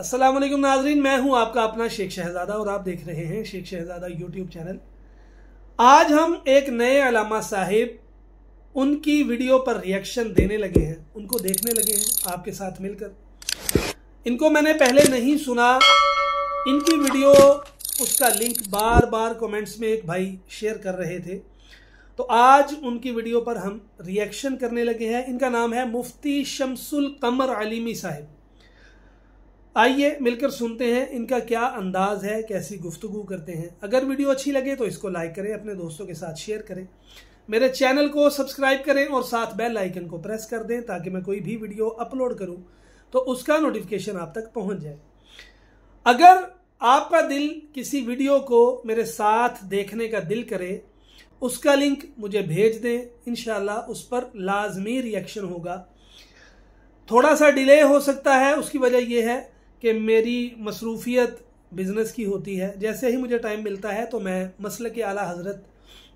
अस्सलाम वालेकुम नाजरीन, मैं हूं आपका अपना शेख शहजादा और आप देख रहे हैं शेख शहजादा यूट्यूब चैनल। आज हम एक नए अल्लामा साहिब उनकी वीडियो पर रिएक्शन देने लगे हैं, उनको देखने लगे हैं आपके साथ मिलकर। इनको मैंने पहले नहीं सुना, इनकी वीडियो उसका लिंक बार बार कमेंट्स में एक भाई शेयर कर रहे थे, तो आज उनकी वीडियो पर हम रिएक्शन करने लगे हैं। इनका नाम है मुफ्ती शमसुल कमर अलीमी साहिब। आइए मिलकर सुनते हैं इनका क्या अंदाज है, कैसी गुफ्तगू करते हैं। अगर वीडियो अच्छी लगे तो इसको लाइक करें, अपने दोस्तों के साथ शेयर करें, मेरे चैनल को सब्सक्राइब करें और साथ बेल आइकन को प्रेस कर दें ताकि मैं कोई भी वीडियो अपलोड करूं तो उसका नोटिफिकेशन आप तक पहुंच जाए। अगर आपका दिल किसी वीडियो को मेरे साथ देखने का दिल करे, उसका लिंक मुझे भेज दें, इंशाल्लाह उस पर लाजमी रिएक्शन होगा। थोड़ा सा डिले हो सकता है, उसकी वजह यह है कि मेरी मसरूफियत बिजनेस की होती है। जैसे ही मुझे टाइम मिलता है तो मैं मसलक आला हजरत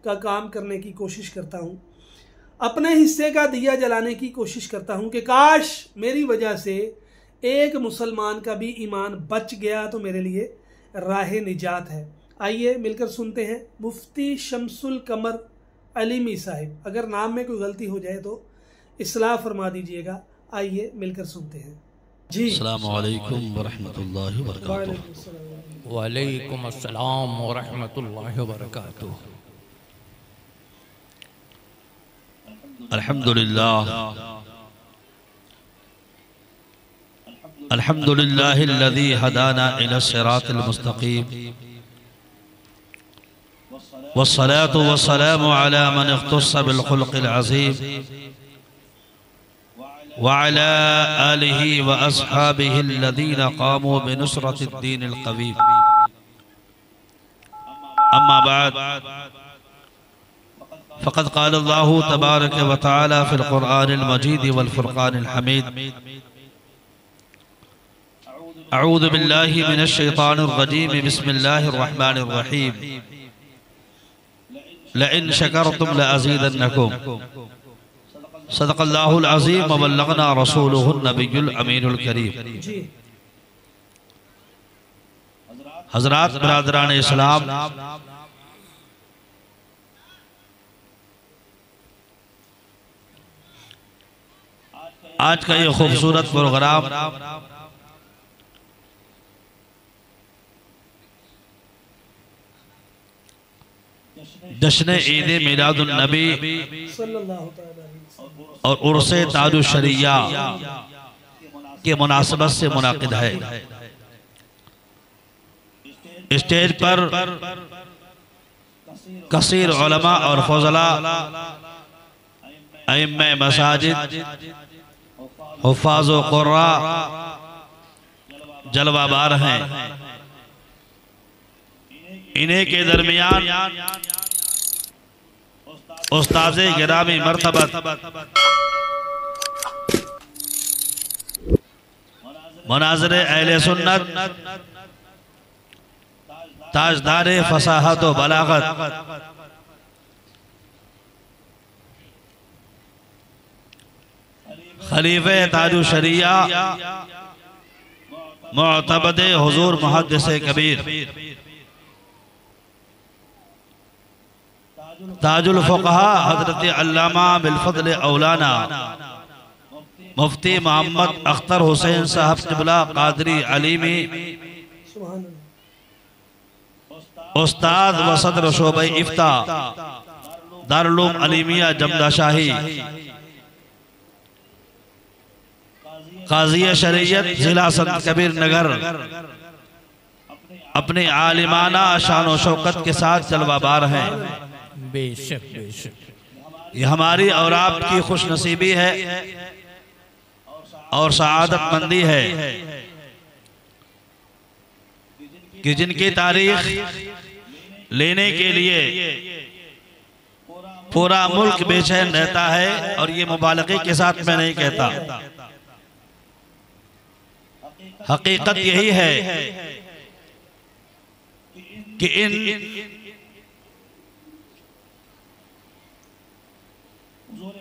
का काम करने की कोशिश करता हूँ, अपने हिस्से का दिया जलाने की कोशिश करता हूँ कि काश मेरी वजह से एक मुसलमान का भी ईमान बच गया तो मेरे लिए राह निजात है। आइए मिलकर सुनते हैं मुफ्ती शमसुल कमर अलीमी साहिब। अगर नाम में कोई गलती हो जाए तो इस्लाह फरमा दीजिएगा। आइए मिलकर सुनते हैं जी। अस्सलामु अलैकुम वरहमतुल्लाहि वबरकातुहू। वालेकुम अस्सलाम वरहमतुल्लाहि वबरकातुहू। अल्हम्दुलिल्लाह अल्हम्दुलिल्लाहिल्लज़ी हदाना इला सिरातिल मुस्तक़ीम वस्सलातु वस्सलामु अला मन इख्तस्सा बिल खुल्क़िल अज़ीम वअला आलिहि व अस्हाबिहि अल्लज़ीना क़ामू बिनुसरतिद दीनिल क़वीम। अम्मा बाद फ़क़द क़ाल अल्लाहु तबारक व तआला फ़िल क़ुरआनिल मजीद वल फ़ुरक़ानिल हमीद। अऊज़ु बिल्लाहि मिनश शैतानिर रजीम। बिस्मिल्लाहिर रहमानिर रहीम। लइन शकरतुम लअज़ीदन्नकुम। सदक़ल्लाहुल अज़ीम व बल्लगना रसूलुहुन नबियुल अमीनुल करीम। हज़रात बिरादरान इस्लाम, आज का ये खूबसूरत प्रोग्राम जश्न ईद मिलादुन नबी और उर्से ताजु शरिया के मुनासबत से मुनाकिद है। स्टेज पर कसीर उलमा और फज़ला, अइम्मे मसाजिद, हुफ़ाज़ व क़ुर्रा जलवाबार हैं। इन्हीं के दरमियान उस्ताज़े गिरामी मर्तबत मुनाज़िरे अहले सुन्नत, ताजदारे फसाहत व बलागत, खलीफे ताजु शरिया, मुअतमदे हुजूर मुहद्दिसे कबीर, ताजुल फुक़हा हज़रत अल्लामा बिल-फ़ज़्ल औलाना मुफ्ती मोहम्मद अख्तर हुसैन साहब क़िबला क़ादरी अलीमी, उस्ताद व सदर शोबे इफ्ता दारुल उलूम अलीमिया जमदा शाही, क़ाज़ी शरीयत ज़िला संत कबीर नगर, अपने आलिमाना शान व शौकत के साथ जलवाबार हैं। बेशक बेशक ये हमारी और आपकी खुश नसीबी है और सआदत मंदी है कि जिनकी तारीख लेने के लिए पूरा मुल्क बेचैन रहता है। और ये मुबालगे के साथ मैं नहीं कहता, हकीकत यही है कि इन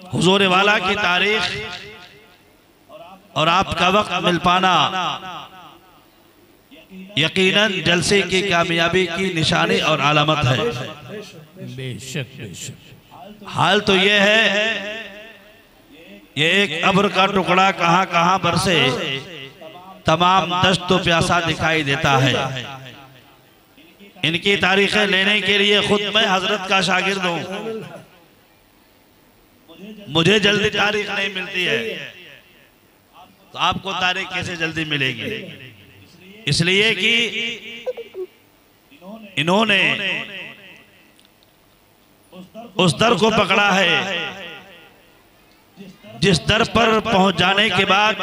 हुजूर वाला की तारीख और आपका वक्त मिल पाना यकीनन जलसे की कामयाबी की निशानी और अलामत है। बेशक बेशक। हाल तो ये है, ये एक अब्र का टुकड़ा कहाँ कहाँ बरसे, तमाम दश्त तो प्यासा दिखाई देता है। इनकी तारीखें लेने के लिए खुद मैं हजरत का शागिर्द हूँ, मुझे जल्दी तारीख नहीं मिलती है, तो आपको तारीख कैसे जल्दी मिलेगी? इसलिए कि इन्होंने उस दर को पकड़ा है जिस दर पर पहुंच जाने के बाद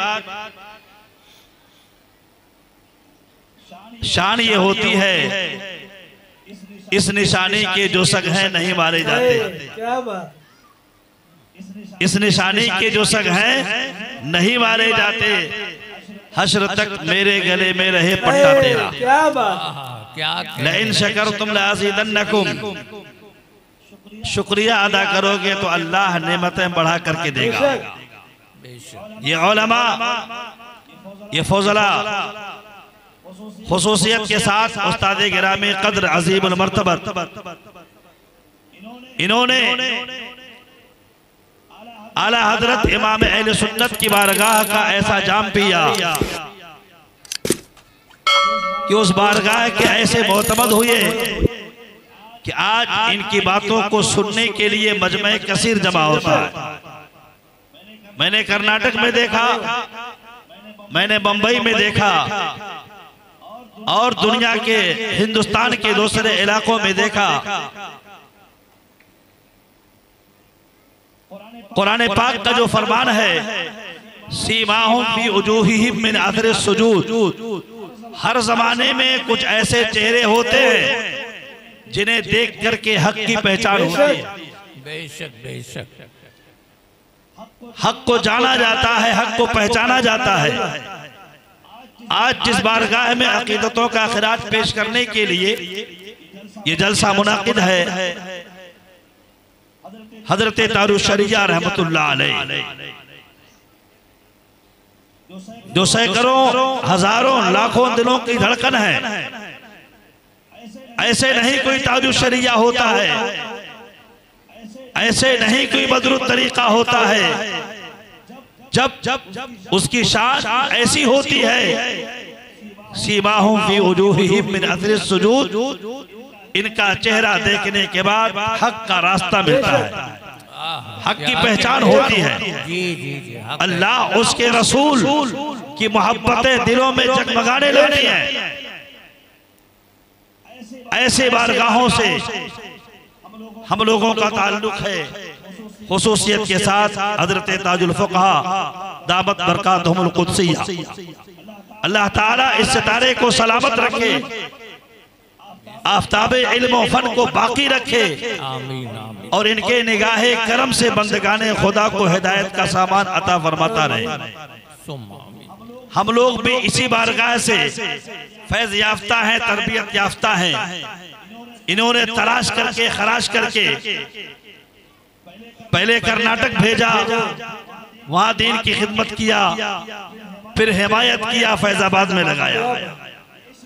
शान ये होती है, इस निशानी के जो सग हैं नहीं मारे जाते। क्या बात। इस निशानी के जो सग हैं नहीं मारे जाते, हश्र तक मेरे गले में रहे पट्टा तेरा। क्या बात। क्या लइन शकरतुम लअज़ीदन्नकुम, शुक्रिया अदा करोगे तो अल्लाह नेमतें बढ़ा करके देगा। ये उलमा, ये फौजला खुसूसियत के साथ उस्ताद गिरामी कद्र अज़ीमुल मर्तबत, इन्होंने आला हजरत इमाम अहले सुन्नत की बारगाह का ऐसा जाम पिया कि उस बारगाह के ऐसे मोतमद हुए कि आज इनकी बातों को सुनने के लिए मजमे कसीर जमा होता है। मैंने कर्नाटक में देखा, मैंने बंबई में देखा, और दुनिया के हिंदुस्तान के दूसरे इलाकों में देखा। कुरान पाक का जो फरमान है, सीमाहुम फी वजूहिहिम मिन अथर सुजूद, हर जमाने में कुछ ऐसे चेहरे होते हैं जिन्हें देख करके हक की पहचान होती है। बेशक बेशक। हक को जाना जाता है, हक को पहचाना जाता है। आज जिस बारगाह में अकीदतों का खिराज पेश करने के लिए ये जलसा मुनाकिद है, हजरत तारुश शरिया रहमतुल्लाह अलैह, जो सैकड़ों हजारों लाखों दिलों की धड़कन है, ऐसे नहीं कोई तारुश शरिया होता है, ऐसे नहीं कोई बदरुत तरीका होता है। जब उसकी शान ऐसी होती है, सीमाहुम फी वजूहिहिम मिन अथर सुजूद, इनका चेहरा देखने के बाद हक का रास्ता मिलता है, हक की पहचान होती है। जी जी जी। अल्लाह उसके रसूल की मोहब्बतें दिलों में जगमगाने लगी हैं। ऐसे बारगाहों से हम लोगों का ताल्लुक है, खुसूसियत के साथ हजरत ताजुल फुक़हा दामत बरकातहुमुल कुद्सिया। अल्लाह ताला इस सितारे को सलामत रखे, आफ्ताब इल्म और फन को बाकी रखे, आमीन आमीन। और इनके निगाहे करम से बंदगाने खुदा को हिदायत का सामान अता फरमाता रहे। सुम्मा आमीन। हम लोग भी इसी बारगाह से फैज याफ्ता हैं, तरबियत याफ्ता हैं। इन्होंने तलाश करके खराश करके पहले कर्नाटक भेजा, वहां दीन की खिदमत किया, फिर हिमायत किया, फैजाबाद में लगाया।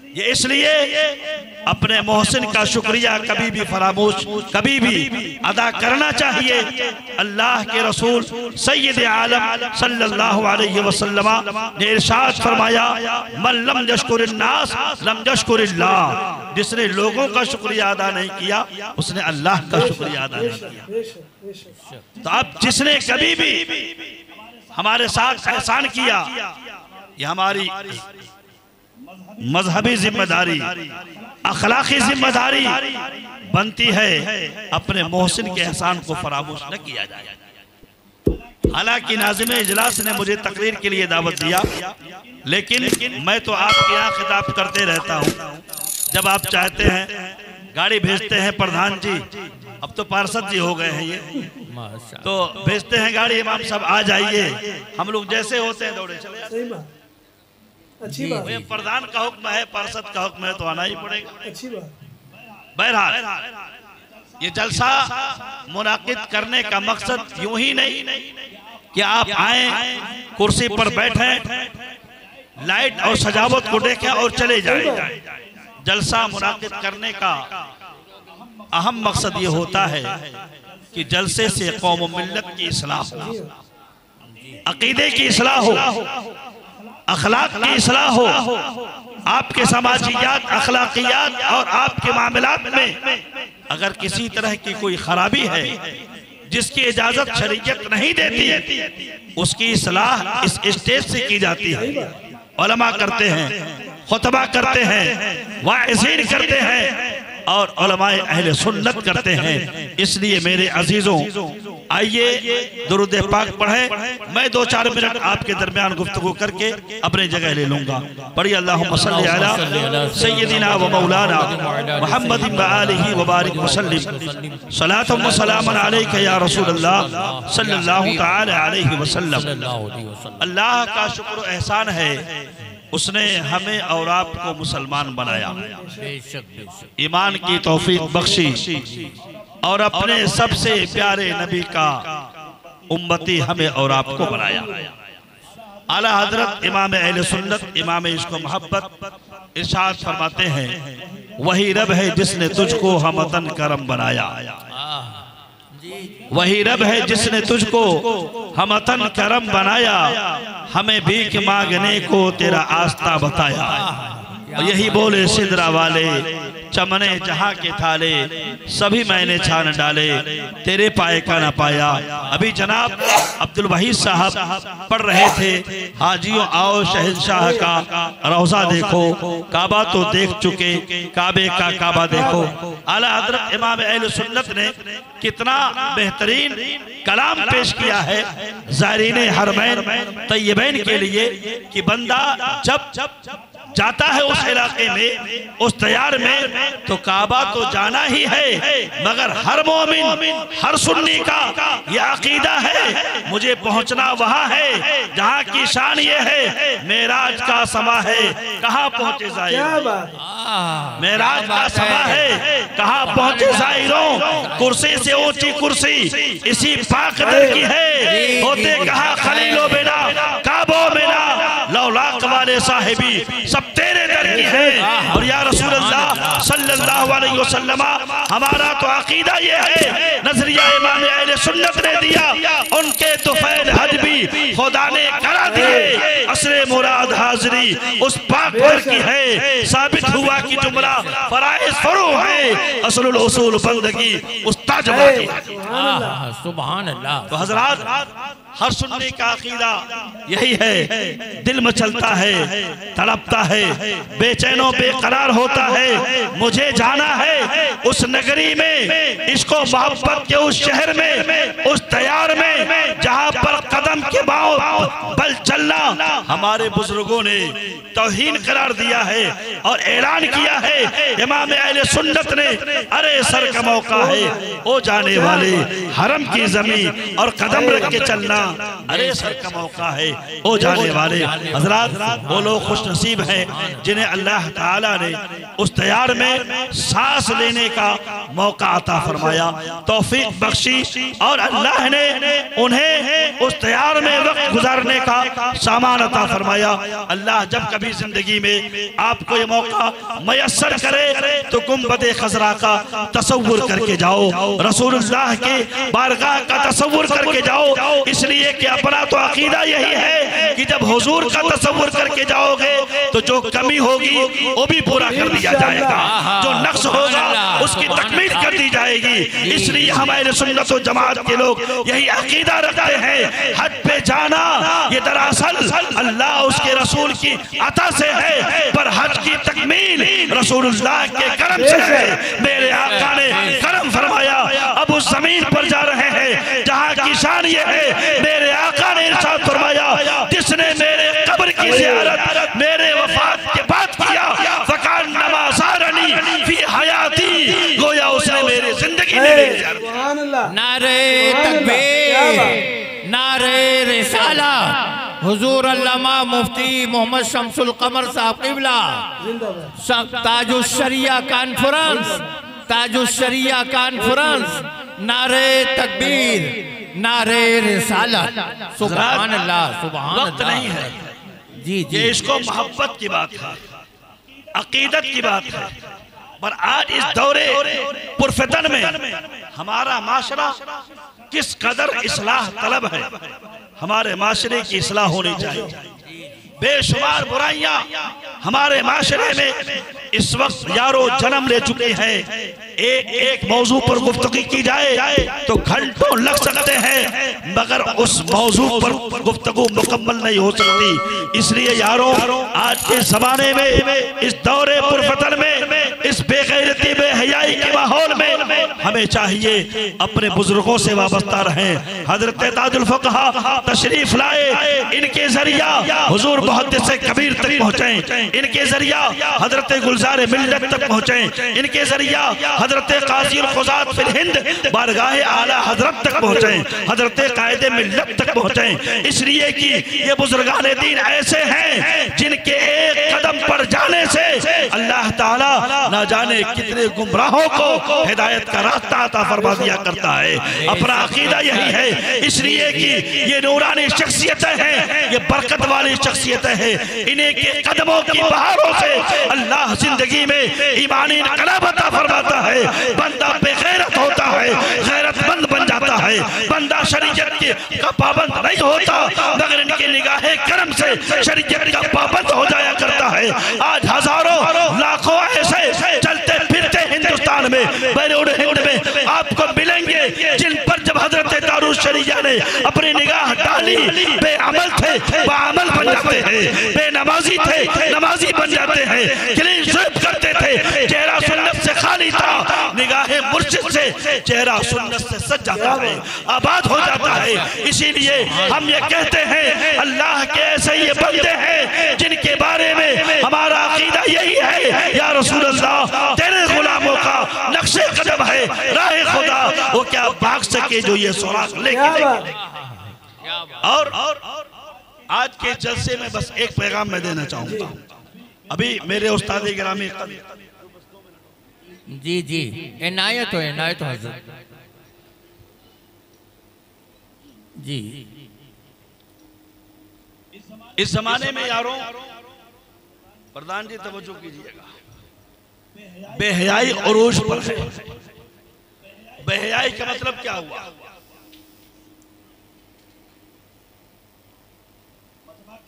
ये इसलिए अपने मोहसिन का शुक्रिया कभी भी फरामोश, कभी भी अदा करना चाहिए। अल्लाह के रसूल सैयद आलम सल्लल्लाहु अलैहि वसल्लम ने इरशाद फरमाया, मन लम यशकुरिन्नास लम यशकुरिल्लाह, जिसने लोगों का शुक्रिया अदा नहीं किया उसने अल्लाह का शुक्रिया अदा नहीं किया। तो अब जिसने कभी भी हमारे साथ एहसान किया, ये हमारी मजहबी जिम्मेदारी, अखलाकी जिम्मेदारी बनती है, अपने मोहसिन के एहसान को फरामोश न किया जाए। हालांकि नाज़िम इजलास ने मुझे तकरीर के लिए दावत दिया, लेकिन मैं तो आपके यहाँ खिताब करते रहता हूँ। जब आप चाहते हैं गाड़ी भेजते हैं प्रधान जी, अब तो पार्षद जी हो गए हैं ये, तो भेजते हैं गाड़ी, इमाम साहब आ जाइए, हम लोग जैसे होते हैं दौड़े चले जाते हैं। अच्छी बात है। प्रधान का हुक्म है, पार्षद का हुक्म है, तो आना ही पड़ेगा। अच्छी बात। बहरहाल ये जलसा मुनाकिद करने का मकसद यूं ही नहीं कि आप आए, कुर्सी पर बैठे, लाइट और सजावट को देखें और चले जाए। जलसा मुनाकिद करने का अहम मकसद ये होता है कि जलसे से कौम व मिल्लत की इस्लाह हो, अकीदे की इस्लाह हो, अखलाक की इस्लाह हो, आपके समाजियात, अखलाकियात और आपके मामलात में अगर किसी तरह की कोई खराबी है जिसकी इजाजत शरीयत नहीं देती, उसकी इस्लाह इस स्टेज से की जाती है। उलमा करते हैं, खुतबा करते हैं, वाइज़ीन करते हैं और उलमाए अहले सुन्नत करते हैं। इसलिए मेरे अजीजों, आइए दुरूद पाक पढ़ें। मैं 2-4 मिनट आपके दरमियान गुफ्तगू करके अपने जगह ले लूंगा। पढ़िए अल्लाहुम्मा सल्ली अला सय्यदिना व मौलाना मुहम्मद व आलिहि व बारिक व सल्लिम सलातम व सलामन अलैका या रसूलल्लाह सल्लल्लाहु तआला अलैहि वसल्लम। अल्लाह का शुक्र व एहसान है, उसने हमें और आपको मुसलमान बनाया, ईमान की तौफीक बख्शी और अपने सबसे प्यारे नबी का उम्मती हमें और आपको बनाया। आला हजरत इमाम अहले सुन्नत, इमाम इश्क व मोहब्बत इरशाद फरमाते हैं, वही रब है जिसने तुझको हमतन करम बनाया, वही रब है जिसने तुझको हमतन करम बनाया, हमें भीख मांगने को तेरा आस्था बताया। यही बोले सिदरा वाले, चमने जहां के थाले, सभी मैंने छान डाले, तेरे पाए का न पाया। अभी जनाब अब्दुल वहीद साहब पढ़ रहे थे, हाजियों आओ शहंशाह का रोजा देखो, काबा तो देख चुके, काबे का काबा देखो। आला हजरत इमाम अहले सुन्नत ने कितना बेहतरीन कलाम पेश किया है ज़ायरीन हरमैन तय्यबैन के लिए कि बंदा जब जाता है उस इलाके में, उस तैयार में, तो काबा तो जाना ही है, मगर हर मोमिन, हर सुन्नी का ये अकीदा है मुझे पहुंचना वहां है जहां की शान ये है मेराज का समा है, कहां पहुंचे ज़ाहिरों, मेराज का समा है कहां पहुंचे ज़ाहिरों, कुर्सी से ऊंची कुर्सी इसी पाक दर की है, होते कहा खलीलो बिना काबो बिना, लौलाक वाले साहिबी सब तेरे दर की है। और या रसूल अल्लाह सल्लल्लाहु अलैहि वसल्लम, हमारा तो अकीदा ये है, नजरिया इमाम अहले सुन्नत ने दिया, उनके तुफैल हज भी खुदा ने करा दिए, असरे मुराद हाजिरी उस पाक दर की है, साबित हुआ कि जुमला फराइज फरू है, असलुल उसूल बंदगी उस्ताद बाकी। सुभान अल्लाह। तो हजरात, हर सुन्नी का अकीदा यही है, दिल में चलता है, तड़पता है, बेचैनो बेकरार होता है, मुझे जाना है उस नगरी में, इसको मोहब्बत के उस शहर में, उस तैयार में जहां पर कदम के बाव बल चलना हमारे बुजुर्गों ने तौहीन करार दिया है और ऐलान किया है इमाम अहले सुन्नत ने, अरे सर का मौका है ओ जाने वाले हरम की जमीन और कदम रख के चलना, अरे सर का मौका है ओ जाने वाले। हजरात, वो लोग खुश नसीब हैं जिन्हें अल्लाह ताला ने उस तैयार में सांस लेने का मौका अता फरमाया, तौफीक बख्शी, और अल्लाह ने उन्हें उस तैयार में वक्त गुजारने का सामान अता फरमाया। अल्लाह जब कभी जिंदगी में आपको ये मौका मयस्सर करे तो गुंबद खजरा का तसव्वुर करके जाओ, रसूलुल्लाह के बारगाह का तसव्वुर करके जाओ, इसलिए कि अपना तो अकीदा यही है कि जब हुजूर का तसव्वुर करके जाओगे तो जो कमी होगी वो भी पूरा कर दिया जाएगा, जो नक्स होगा उसकी तकमील कर दी जाएगी। इसलिए हमारे सुन्नत व जमात के लोग यही अकीदा रखते हैं, हज पे जाना ये दरअसल अल्लाह उसके रसूल की अता से है, पर हज की तकमील रसूलुल्लाह के करम से है। मेरे आका ने करम फरमाया, अब उस जमीन पर जा रहे हैं जहाँ की शान ये है, मेरे आका ने इरशाद फरमाया, जिसने मेरे कब्र की ज़ियारत मेरे वफात के बाद किया, फकान नमाज़ारनी फी हयाती, गोया उसने मेरे जिंदगी में मेरी ज़ियारत की। नारे तकबीर, नारे रिसाला, हुजूर अल्लामा मुफ्ती मोहम्मद शमसुल कमर साहब क़िबला, ताजुश शरिया कॉन्फ्रेंस, ताजुश शरिया कॉन्फ्रेंस, नारे तकबीर, नारे रिसाला। सुभान अल्लाह, सुभान अल्लाह। वक्त नहीं है, जी जी, ये इसको मोहब्बत की बात है, अकीदत की बात है। पर आज इस दौरे पुरफितन में हमारा माशरा किस कदर इस्लाह तलब है। हमारे माशरे की इस्लाह होनी चाहिए। बेशुमार बुराइयां हमारे माशरे में इस वक्त यारो जन्म ले चुकी है। एक एक मौजू पर गुफ्तगी की जाए तो घंटों लग सकते हैं, मगर उस मौजू पर गुफ्तगू मुकम्मल नहीं हो सकती। इसलिए यारो आज के जमाने में, इस दौरे पुरफतन में, इस बेगैरती बेहयाई के माहौल में हमें चाहिए अपने बुजुर्गों से वाबस्ता रहें। हजरत ताजुल फुक़हा तशरीफ लाए, इनके जरिया हुजूर मुहद्दिस कबीर तक पहुँचे, इनके जरिया हजरत गुलजार मिल्लत तक पहुँचे, इनके जरिया हजरत काज़ी ख़ुज़ात फिल हिंद बारगाह आला हजरत तक पहुँचे, हजरत कायदे मिल्लत तक पहुँचे। इसलिए कि ये बुजुर्गान दीन ऐसे हैं जिनके एक कदम पर जाने से अल्लाह ताला ना जाने कितने गुमराहों को हिदायत का रास्ता अता फरमा दिया करता है। अपना अकीदा यही है। इसलिए कि ये नूरानी शख्सियतें हैं, ये बरकत वाली शख्सियतें हैं। इन्हीं के कदमों की बहारों से अल्लाह जिंदगी में ईमानी इनकलाब अता फरमाता है। बंदा बेगैरत होता है, गैरतमंद बन जाता है। बंदा शरीयत का पाबंद नहीं होता, मगर इनकी निगाहे करम से शरीयत का पाबंद हो जाया करता है। आज हजारों लाखों ऐसे चलते फिरते हिंदुस्तान में, बैरून हिंद में आपको मिलेंगे जिन पर जब हजरत दारुस शरीया ने अपनी निगाह डाली, बेअमल थे बाअमल बन जाते हैं, बेनमाजी थे नमाजी बन जाते हैं, क्लीन स्वीप करते थे, चेहरा सुन्नत से खाली था, निगाहे मुर्शिद से चेहरा सुन्नत से सज जाता है, आबाद हो जाता है। इसीलिए हम ये कहते हैं अल्लाह के ऐसे ये बंदे हैं जिनके बारे में हमारा अकीदा यही है, या रसूल अल्लाह तेरे गुलामों का नक्शे कदम है राह खुदा, वो क्या भाग सके जो ये सुराग लेके। और आज के जलसे में बस एक पैगाम मैं देना चाहूंगा। अभी मेरे उस्ताद गिरामी जी जी, इनायत हो हजरत जी। इस जमाने में यारों, प्रधान जी तवज्जो कीजिएगा, बेहयाई उरूज पर है। बेहयाई का मतलब क्या हुआ?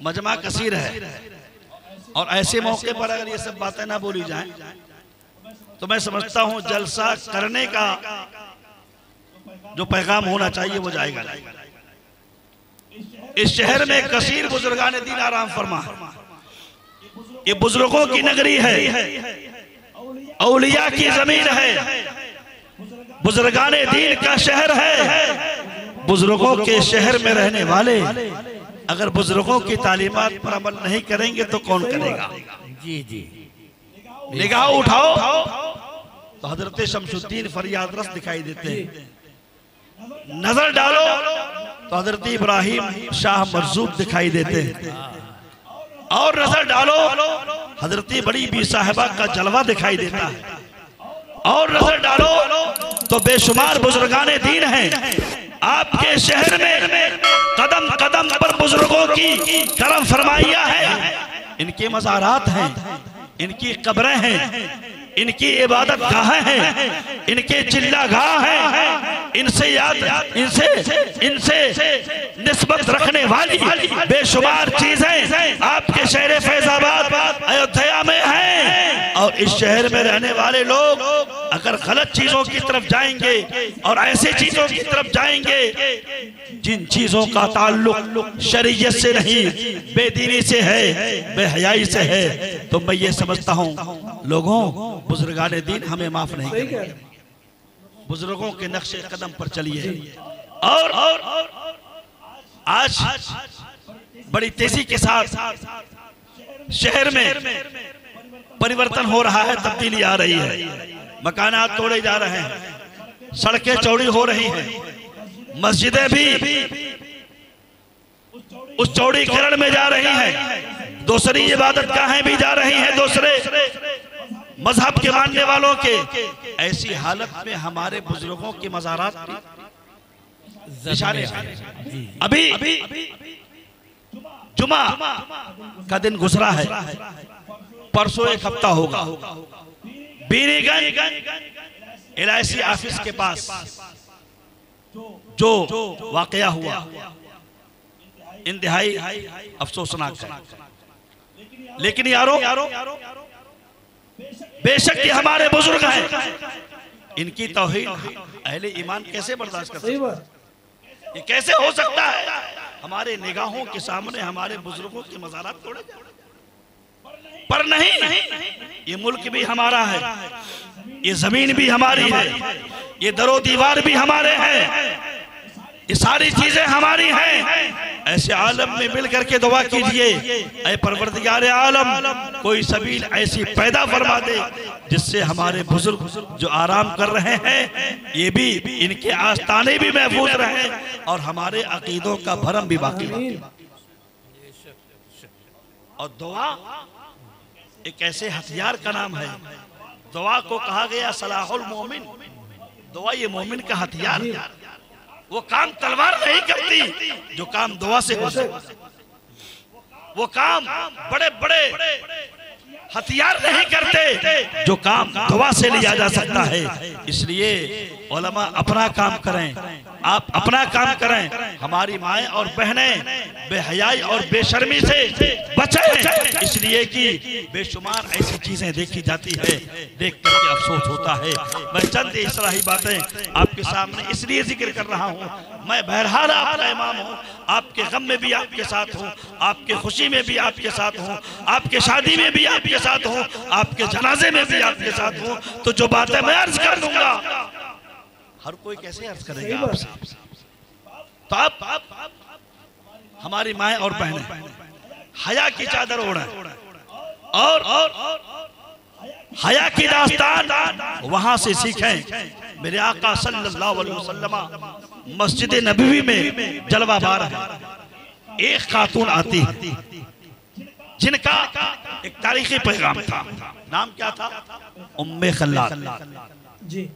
मजमा कसीर है, और ऐसे मौके पर अगर ये सब बातें ना बोली जाएं तो मैं समझता हूं जलसा करने का जो पैगाम होना चाहिए वो जाएगा नहीं। इस शहर में कसीर बुजुर्गान दीन आराम फरमा, ये बुजुर्गों की नगरी है, औलिया की जमीन है, बुजुर्गान दीन का शहर है। बुजुर्गों के शहर में रहने वाले अगर बुजुर्गों की तालीमात पर अमल नहीं करेंगे तो कौन करेगा? जी जी, निगाह उठाओ तो हजरत शमसुद्दीन फरियाद रस दिखाई देते हैं, नजर डालो तो हजरत इब्राहिम शाह मरजूक दिखाई देते हैं, और नजर डालो हजरत बड़ी बी साहिबा का जलवा दिखाई देता है, और नजर डालो तो बेशुमार बुजुर्गाने दीन हैं। आपके शहर में कदम कदम पर बुजुर्गों की करम फरमाइयां हैं, इनके मज़ारात हैं, इनकी कब्रें हैं, इनकी इबादत गाहें हैं, इनके चिल्ला गाह हैं, इनसे याद इनसे निस्बत रखने वाली बेशुमार चीजें आपके शहर फैजाबाद अयोध्या में हैं। और इस शहर में रहने वाले लोग अगर गलत चीजों की तरफ जाएंगे और ऐसे चीजों की तरफ जाएंगे जिन चीजों का ताल्लुक शरीयत से नहीं, बेदीनी से है, बेहयाई से है, तो मैं ये समझता हूँ लोगों, बुजुर्गाने दीन हमें माफ नहीं करेंगे। बुजुर्गों के नक्शे कदम पर चलिए। और आज बड़ी तेजी के साथ शहर में परिवर्तन हो रहा है, तब्दीली आ रही है, मकानात तोड़े जा रहे हैं, सड़कें चौड़ी हो रही हैं, मस्जिदें भी उस चौड़ीकरण में जा रही हैं, दूसरी इबादत गाहें भी जा रही हैं, दूसरे मजहब के मानने वालों के। ऐसी हालत में हमारे बुजुर्गों के मज़ारात अभी जुमा का दिन गुजरा है, परसों एक हफ्ता होगा। बीनीगंज LIC ऑफिस के पास जो वाकया हुआ इंतहाई अफसोसनाक है। लेकिन यारो बेशक ये हमारे बुजुर्ग हैं, इनकी तौहीन अहले ईमान कैसे बर्दाश्त कर सकते हैं? ये कैसे हो सकता है? हमारे निगाहों के सामने हमारे बुजुर्गों के मज़ारात तोड़े जाए। पर नहीं, ये मुल्क भी हमारा है, ये जमीन भी हमारी है, ये दरो दीवार भी हमारे हैं, ये सारी चीजें हमारी हैं। ऐसे आलम में मिल करके दुआ कीजिए, ऐ परवरदिगार आलम कोई सबील ऐसी पैदा फरमा दे जिससे हमारे बुजुर्ग जो आराम कर रहे हैं ये भी, इनके आस्ताने भी महफूज रहे और हमारे अकीदों का भरम भी बाकी रहे। और दुआ एक ऐसे हथियार का नाम है, दुआ को कहा गया सलाहुल मोमिन। दुआ ये मोमिन का हथियार है। वो काम तलवार नहीं करती जो काम दुआ से हो सकता, वो काम बड़े बड़े हथियार नहीं करते जो काम दुआ से लिया जा सकता है। इसलिए उलमा अपना काम करें, आप अपना काम करें। हमारी माएँ और बहनें बेहयाई और बेशर्मी से बचें, इसलिए कि बेशुमार ऐसी चीजें देखी जाती है, देख करके अफसोस होता है। मैं चंद इस्लाही बातें आपके सामने इसलिए जिक्र कर रहा हूँ, मैं बहरहाल आपका इमाम हूँ, आपके गम में भी आपके साथ हूँ, आपके खुशी में भी आपके साथ हूँ, आपके शादी में भी आपके साथ हूँ, आपके जनाजे में भी आपके साथ हूँ। तो जो बातें मैं अर्ज कर दूंगा हर कोई कैसे अर्ज करेगा आपसे? तो आप हमारी माएँ और बहनें हया की चादर ओढ़े और हया की दास्तान वहां से सीखें। मेरे आका सल्लल्लाहु अलैहि वसल्लम मस्जिद नबवी में जलवा बार है, एक खातून आती है जिनका एक तारीखी पैगाम था। नाम क्या था? उम्मे खल्लाद जी।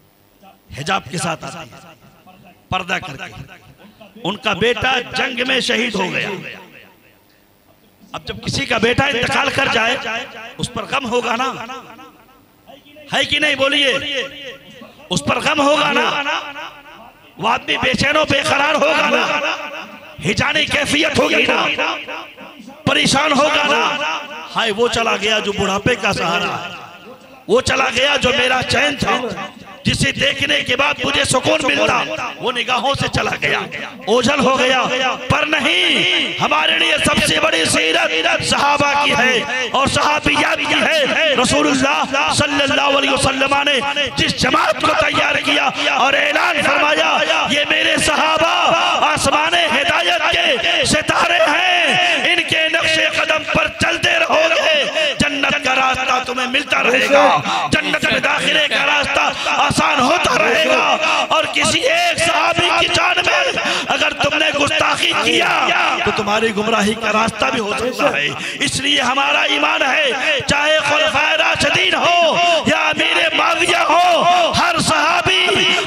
हिजाब के साथ आती है, पर्दा करके। उनका बेटा जंग में शहीद हो गया। अब जब किसी का बेटा इंतकाल कर जाए उस पर गम होगा ना, है कि नहीं? बोलिए, उस पर गम होगा ना, वो आदमी बेचैनो बेकरार होगा ना, हिजानी कैफियत होगी ना, परेशान होगा ना। हाय वो चला गया जो बुढ़ापे का सहारा है, वो चला गया जो मेरा चैन था, जिसे देखने के बाद मुझे सुकून मिलता, वो निगाहों से चला गया, ओझल हो गया। पर नहीं, हमारे लिए सबसे बड़ी सीरत सहाबा की है और सहाबियात की है। रसूलुल्लाह सल्लल्लाहु अलैहि वसल्लम ने जिस जमात को तैयार किया और ऐलान फरमाया, ये मेरे सहाबा आसमाने हिदायत के सितारे हैं, इनके नक्शे कदम पर चलते रहोगे, जन्नत का रास्ता तुम्हें मिलता रहेगा, जन्नत में दाखिले का रास्ता आसान होता रहेगा। और किसी एक सहाबी की जान में अगर तुमने गुस्ताखी किया तो तुम्हारी गुमराही का रास्ता भी हो सकता है। इसलिए हमारा ईमान है, चाहे खुलफाए राशिदीन हो या अमीर माविया हो, हर सहाबी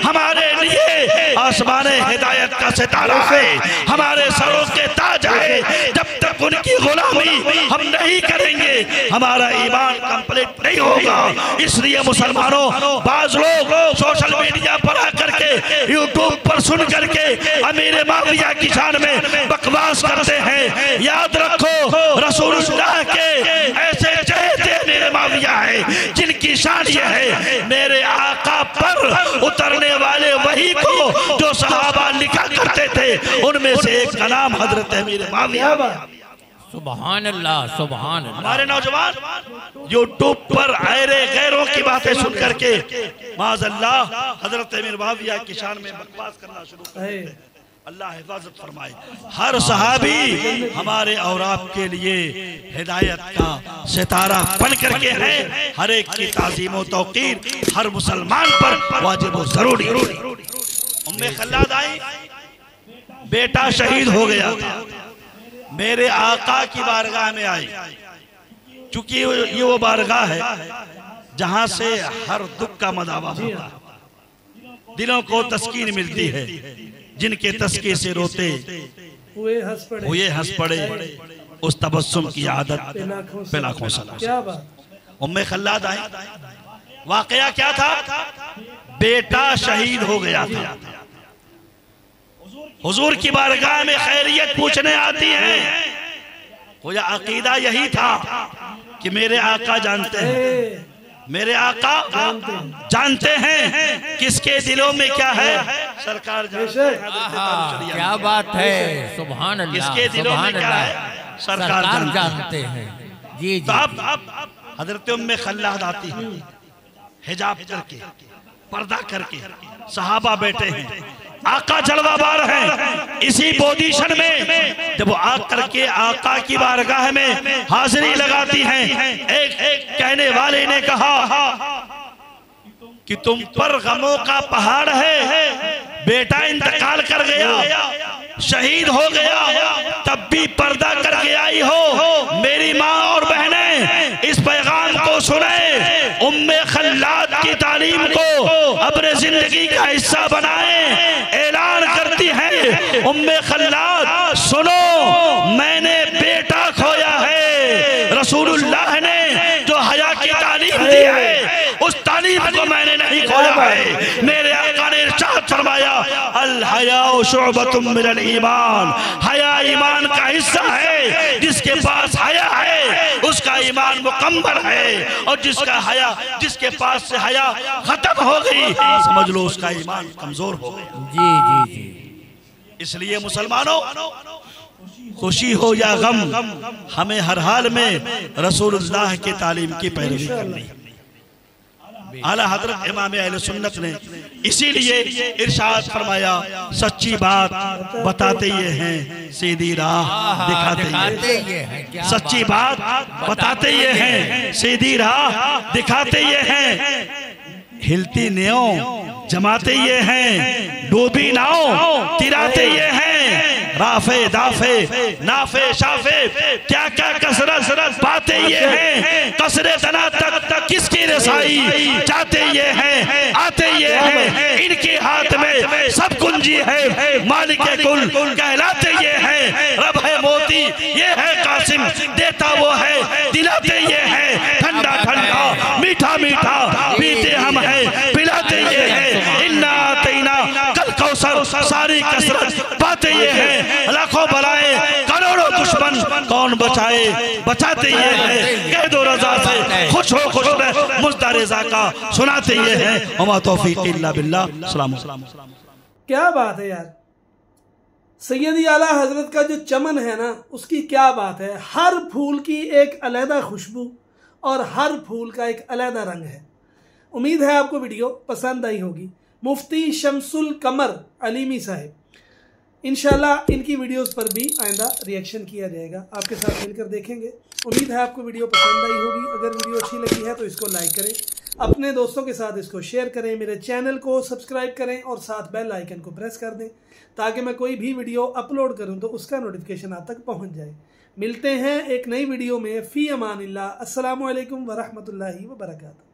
हमारे लिए आसमाने हिदायत का सितारा है, हमारे सरों के ताज है। जब तक उनकी गुलामी हम नहीं करेंगे हमारा ईमान कंप्लीट नहीं होगा। इसलिए मुसलमानों, बाज लोग सोशल मीडिया पर आकर के यूट्यूब पर सुन करके अमीर माविया की शान में बकवास करते हैं। याद रखो, रसूलुल्लाह के ऐसे चहेते अमीर माविया है जिनकी शान ये है, मेरे आका पर उतरने वाले वही को जो सहाबा लिखा करते थे उनमें से एक का नाम हजरत अमीर माविया। सुभान अल्लाह, सुभान अल्लाह। हमारे नौजवान यूट्यूब पर आयरे गैरों की बातें सुन करके माज़अल्लाह हजरत अमीर माविया की शान में बकवास करना शुरू कर देते हैं। अल्लाह हिफाजत फरमाए। हर सहाबी हमारे और आपके लिए हिदायत का सितारा बन करके है। हर एक की ताज़ीम व तौक़ीर हर मुसलमान पर वाजिब व ज़रूरी। उम्मे खल्लाद आई, बेटा शहीद हो गया था, मेरे आका की बारगाह में आई। चूंकि ये वो बारगाह है जहां से हर दुख का मदावा होता है, दिलों को तस्कीन मिलती है, जिनके तस्के से रोते हुए हंस पड़े, उस तबस्सुम की आदत पे लाखों सलाम। क्या बात। उम्मे खल्लाद आई, वाकया क्या था? बेटा शहीद हो गया था। हुजूर की बारगाह में खैरियत पूछने आती है। मुझे अकीदा यही था कि मेरे आका जानते हैं, मेरे आका जानते हैं किसके दिलों में क्या है। सरकार क्या बात है, सुभान अल्लाह, किसके दिलों में क्या है सरकार जानते हैं। जी तो अब हजरत उम्मे खल्लाद आती है, हिजाब करके, पर्दा करके, सहाबा बैठे हैं, आका जलवाबार हैं। इसी पोजीशन में जब वो आकर के आका की बारगाह में हाजिरी लगाती हैं, एक कहने वाले ने कहा कि तुम पर गमों का पहाड़ है, बेटा इंतकाल कर गया, शहीद हो गया, तब भी पर्दा करके आई हो। मेरी माँ और बहनें इस पैगाम को सुने, उम्मे खल्लाद की तालीम को अपने जिंदगी का हिस्सा बनाएं। ऐलान करती है उम्मे खल्लाद, सुनो मैंने बेटा खोया है, रसूलुल्लाह ने जो हया की तालीम दी है उस तालीम को मैंने नहीं खोया है। मेरे आका ने इरशाद फरमाया, अल हया शुअबतुम मिनल ईमान, हया ईमान का हिस्सा है। जिसके पास हया है उसका ईमान मुकम्मल है, और जिसके पास से हया खत्म हो गई समझ लो उसका ईमान कमजोर हो गया। जी जी जी। इसलिए मुसलमानों, खुशी हो या गम, हमें हर हाल में रसूलुल्लाह की तालीम की पैरवी करनी है। आला हजरत इमाम अहले सुन्नत ने इसीलिए इरशाद फरमाया, सच्ची बात बताते ये हैं, सीधी राह दिखाते ये हैं। सच्ची बात बताते ये हैं, सीधी राह दिखाते ये हैं। हिलती नाव जमाते ये हैं, डूबी नाव तिराते ये हैं। राफे दाफे नाफे शाफे क्या क्या कसरत पाते ये हैं। कसरे तना तक किसकी रसाई चाहते ये हैं, आते ये हैं। इनके हाथ में सब कुंजी है, मालिक कुल कहलाते ये हैं। रब है मोती ये है कासिम, देता वो है दिलाते ये हैं। ठंडा ठंडा मीठा मीठा पीते हम हैं, पिलाते ये हैं। इन्ना आतैना कल कौसर, सारी कसरत पाते ये हैं। लाखों बलाएं करोड़ों दुश्मन कौन बचाते ये हैं। कह दो रजा से खुश रह, मुझदा रजा का सुनाते ये हैं। वमा तौफीक इल्ला बिल्लाह। सलाम। क्या बात है यार, सैयदी आला हजरत का जो चमन है ना, उसकी क्या बात है। हर फूल की एक अलहदा खुशबू और हर फूल का एक अलहदा रंग है। उम्मीद है आपको वीडियो पसंद आई होगी। मुफ्ती शमसुल कमर अलीमी साहब, इंशाल्लाह इनकी वीडियोस पर भी आइंदा रिएक्शन किया जाएगा, आपके साथ मिलकर देखेंगे। उम्मीद है आपको वीडियो पसंद आई होगी। अगर वीडियो अच्छी लगी है तो इसको लाइक करें, अपने दोस्तों के साथ इसको शेयर करें, मेरे चैनल को सब्सक्राइब करें और साथ बेल आइकन को प्रेस कर दें ताकि मैं कोई भी वीडियो अपलोड करूं तो उसका नोटिफिकेशन आप तक पहुंच जाए। मिलते हैं एक नई वीडियो में। फी अमानिल्लाह। अस्सलामु अलैकुम वरहमतुल्लाहि वबरकातुहू।